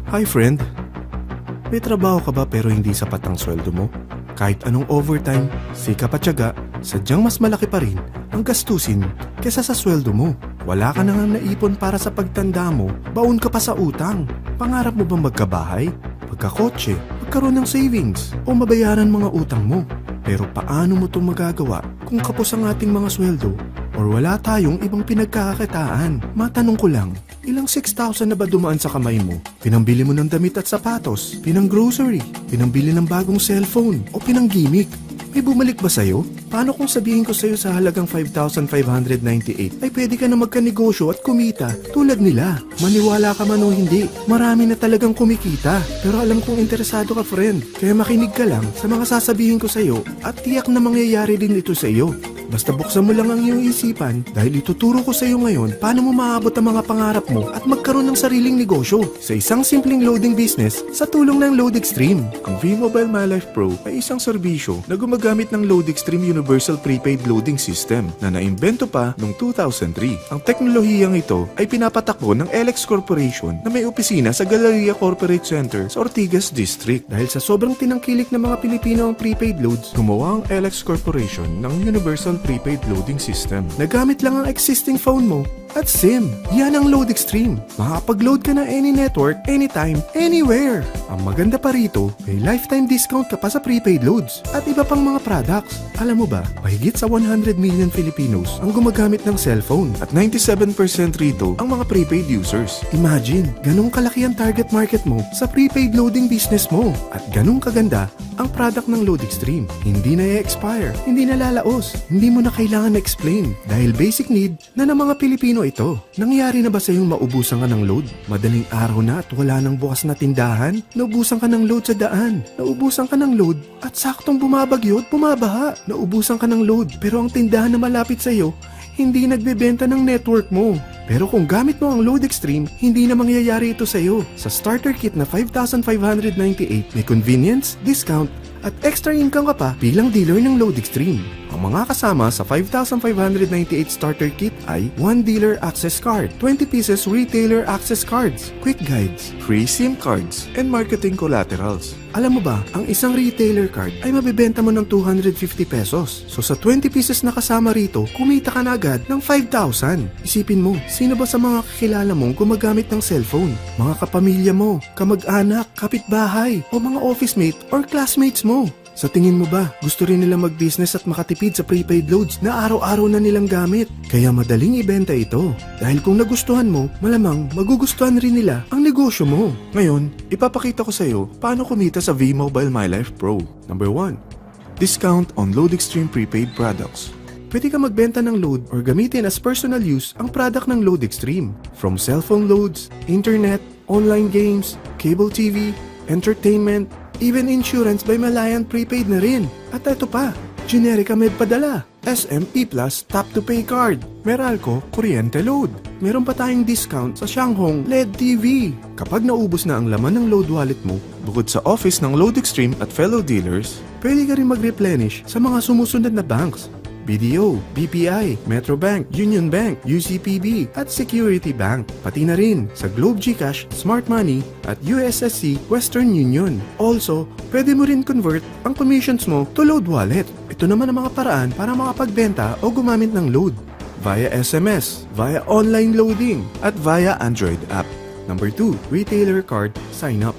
Hi friend, may trabaho ka ba pero hindi sapat ang sweldo mo? Kahit anong overtime, sikap at tiyaga, sadyang mas malaki pa rin ang gastusin kesa sa sweldo mo. Wala ka nang naipon para sa pagtanda mo, baon ka pa sa utang. Pangarap mo bang magkabahay, magkakotse, magkaroon ng savings, o mabayaran mga utang mo? Pero paano mo itong magagawa kung kapos ang ating mga sweldo or wala tayong ibang pinagkakakitaan? Matanong ko lang, ilang 6,000 na ba dumaan sa kamay mo? Pinambili mo ng damit at sapatos, pinang grocery, pinambili ng bagong cellphone, o pinang gimmick? May bumalik ba sa'yo? Paano kung sabihin ko sa'yo sa halagang 5,598 ay pwede ka na magkanegosyo at kumita tulad nila? Maniwala ka man o hindi, marami na talagang kumikita. Pero alam kong interesado ka friend, kaya makinig ka lang sa mga sasabihin ko sa'yo at tiyak na mangyayari din ito sa iyo. Basta buksan mo lang ang iyong isipan dahil ituturo ko sa iyo ngayon paano mo maabot ang mga pangarap mo at magkaroon ng sariling negosyo sa isang simpleng loading business sa tulong ng LoadExtreme. Ang V-Mobile MyLife Pro ay isang serbisyo na gumagamit ng LoadExtreme Universal Prepaid Loading System na naimbento pa noong 2003. Ang teknolohiyang ito ay pinapatakbo ng LX Corporation na may opisina sa Galleria Corporate Center sa Ortigas District. Dahil sa sobrang tinangkilik ng mga Pilipino ang prepaid loads, gumawa ang LX Corporation ng Universal Prepaid Loading System. Nagamit lang ang existing phone mo at SIM. Yan ang LoadExtreme. Makakapag-load ka na any network, anytime, anywhere. Ang maganda pa rito, may lifetime discount ka pa sa prepaid loads at iba pang mga products. Alam mo ba, mahigit sa 100 million Filipinos ang gumagamit ng cellphone at 97% rito ang mga prepaid users. Imagine, ganung kalaki ang target market mo sa prepaid loading business mo at ganung kaganda ang product ng LoadExtreme. Hindi na i-expire, hindi na lalaos, hindi mo na kailangan na-explain dahil basic need na ng mga Pilipino ito. Nangyari na ba sa iyong maubusan ka ng load? Madaling araw na at wala nang bukas na tindahan? Naubusan ka ng load sa daan? Naubusan ka ng load at saktong bumabagyo at bumabaha? Naubusan ka ng load pero ang tindahan na malapit sa iyo hindi nagbebenta ng network mo. Pero kung gamit mo ang LoadExtreme, hindi na mangyayari ito sa iyo. Sa starter kit na 5,598, may convenience, discount, at extra income ka pa bilang dealer ng LoadExtreme. Ang mga kasama sa 5,598 starter kit ay 1 dealer access card, 20 pieces retailer access cards, quick guides, free SIM cards, and marketing collaterals. Alam mo ba, ang isang retailer card ay mabibenta mo ng 250 pesos. So sa 20 pieces na kasama rito, kumita ka na agad ng 5,000. Isipin mo, sino ba sa mga kakilala mong gumagamit ng cellphone? Mga kapamilya mo, kamag-anak, kapitbahay, o mga office mate or classmates mo? Sa tingin mo ba, gusto rin nila mag-business at makatipid sa prepaid loads na araw-araw na nilang gamit? Kaya madaling ibenta ito. Dahil kung nagustuhan mo, malamang magugustuhan rin nila ang negosyo mo. Ngayon, ipapakita ko sa iyo paano kumita sa V-Mobile MyLife Pro. Number 1. Discount on LoadExtreme prepaid products. Pwede ka magbenta ng load or gamitin as personal use ang product ng LoadExtreme. From cellphone loads, internet, online games, cable TV, entertainment, even insurance by Malayan Prepaid na rin. At ito pa, Generica Med padala, SME Plus Tap to Pay Card, Meralco Kuryente Load. Meron pa tayong discount sa Shanghong LED TV. Kapag naubos na ang laman ng load wallet mo, bukod sa office ng LoadExtreme at fellow dealers, pwede ka rin mag-replenish sa mga sumusunod na banks. BDO, BPI, Metrobank, Union Bank, UCPB, at Security Bank. Pati na rin sa Globe GCash, Smart Money, at USSC Western Union. Also, pwede mo rin convert ang commissions mo to load wallet. Ito naman ang mga paraan para makapagbenta o gumamit ng load. Via SMS, via online loading, at via Android app. Number 2, retailer card sign up.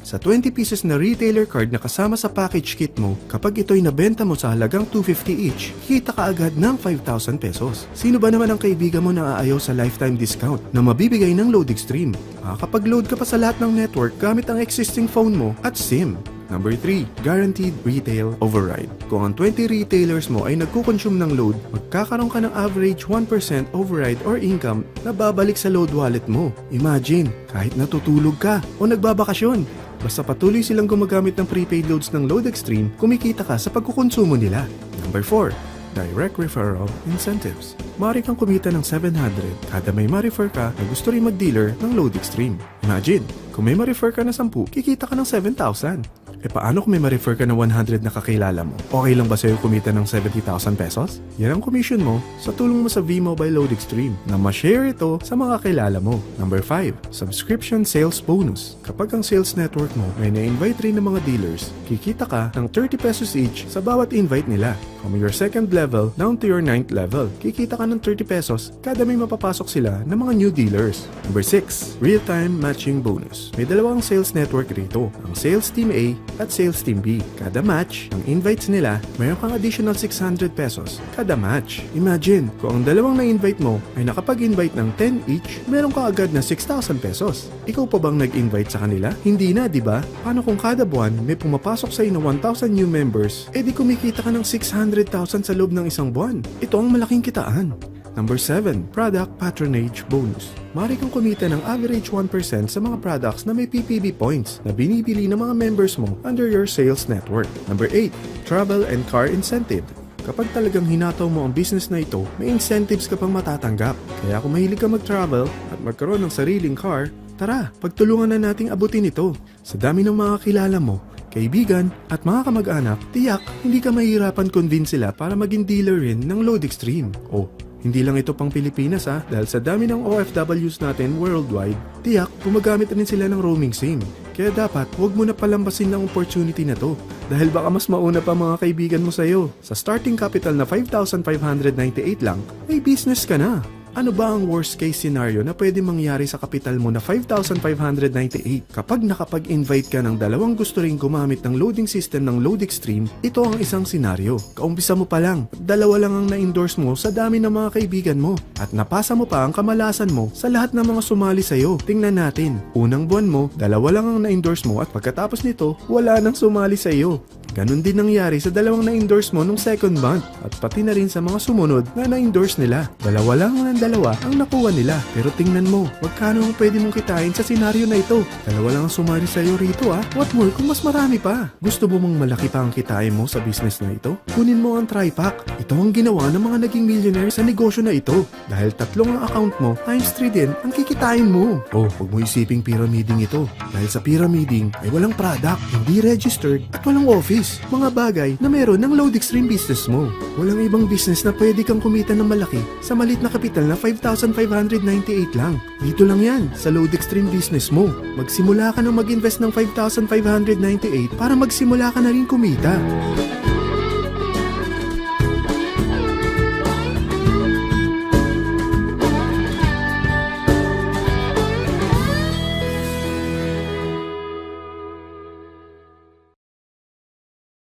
Sa 20 pieces na retailer card na kasama sa package kit mo, kapag ito'y nabenta mo sa halagang 250 each, kita ka agad ng 5,000 pesos. Sino ba naman ang kaibigan mo na aayaw sa lifetime discount na mabibigay ng LoadExtreme? Makakapag-load ka pa sa lahat ng network gamit ang existing phone mo at SIM. Number 3, Guaranteed Retail Override. Kung ang 20 retailers mo ay nagkukonsume ng load, magkakaroon ka ng average 1% override or income na babalik sa load wallet mo. Imagine, kahit natutulog ka o nagbabakasyon, basta patuloy silang gumagamit ng prepaid loads ng LoadExtreme, kumikita ka sa pagkukonsumo nila. Number 4, Direct Referral Incentives. Maaari kang kumita ng 700 kada may ma-refer ka na gusto rin mag-dealer ng LoadExtreme. Imagine, kung may ma-refer ka na 10, kikita ka ng 7,000. Paano kung may ma-refer ka ng 100 na kakilala mo? Okay lang ba sa'yo kumita ng 70,000 pesos? Yan ang commission mo sa tulong mo sa V-Mobile Load Extreme na ma-share ito sa mga kakilala mo. Number 5, subscription sales bonus. Kapag ang sales network mo may na-invite rin ng mga dealers, kikita ka ng 30 pesos each sa bawat invite nila. From your 2nd level down to your 9th level, kikita ka ng 30 pesos kada may mapapasok sila ng mga new dealers. Number 6, real-time matching bonus. May dalawang sales network rito, ang Sales Team A at Sales Team B. Kada match, ang invites nila, mayroon kang additional 600 pesos kada match. Imagine, kung ang dalawang na-invite mo ay nakapag-invite ng 10 each, meron ka agad na 6,000 pesos. Ikaw pa bang nag-invite sa kanila? Hindi na, di ba? Paano kung kada buwan may pumapasok sa'yo na 1,000 new members, di kumikita ka ng 600,000 sa loob ng isang buwan? Ito ang malaking kitaan. Number 7, product patronage bonus. Maaari kang kumita ng average 1% sa mga products na may PPB points na binibili ng mga members mo under your sales network. Number 8, travel and car incentive. Kapag talagang hinataw mo ang business na ito, may incentives ka pang matatanggap. Kaya kung mahilig ka mag-travel at magkaroon ng sariling car, tara, pagtulungan na nating abutin ito. Sa dami ng mga kilala mo, kaibigan at mga kamag-anak, tiyak hindi ka mahihirapan convince sila para maging dealer rin ng Load Extreme. Hindi lang ito pang Pilipinas dahil sa dami ng OFWs natin worldwide, tiyak gumagamit rin sila ng roaming SIM. Kaya dapat huwag mo na palambasin ang opportunity na to dahil baka mas mauna pa mga kaibigan mo sa'yo. Sa starting capital na 5,598 lang, may business ka na. Ano ba ang worst case scenario na pwede mangyari sa kapital mo na 5,598? Kapag nakapag-invite ka ng dalawang gusto ring gumamit ng loading system ng Load Extreme, ito ang isang senaryo. Kaumpisa mo pa lang, dalawa lang ang na-endorse mo sa dami ng mga kaibigan mo. At napasa mo pa ang kamalasan mo sa lahat ng mga sumali sa'yo. Tingnan natin, unang buwan mo, dalawa lang ang na-endorse mo at pagkatapos nito, wala nang sumali sa'yo. Ganon din nangyari sa dalawang na-endorse mo nung second month at pati na rin sa mga sumunod na na-endorse nila. Dalawa lang ng dalawa ang nakuha nila. Pero tingnan mo, magkano ang pwede mong kitain sa senaryo na ito? Dalawa lang ang sumali sa'yo rito What more kung mas marami pa? Gusto mo mong malaki pa ang kitain mo sa business na ito? Kunin mo ang TriPack. Ito ang ginawa ng mga naging millionaire sa negosyo na ito. Dahil 3 ang account mo, times 3 din ang kikitain mo. Huwag mo isiping pyramiding ito. Dahil sa pyramiding ay walang product, hindi registered at walang office. Mga bagay na meron ng Load Extreme business mo. Walang ibang business na pwede kang kumita ng malaki sa maliit na kapital na 5,598 lang. Dito lang yan sa Load Extreme business mo. Magsimula ka ng mag-invest ng 5,598 para magsimula ka na rin kumita.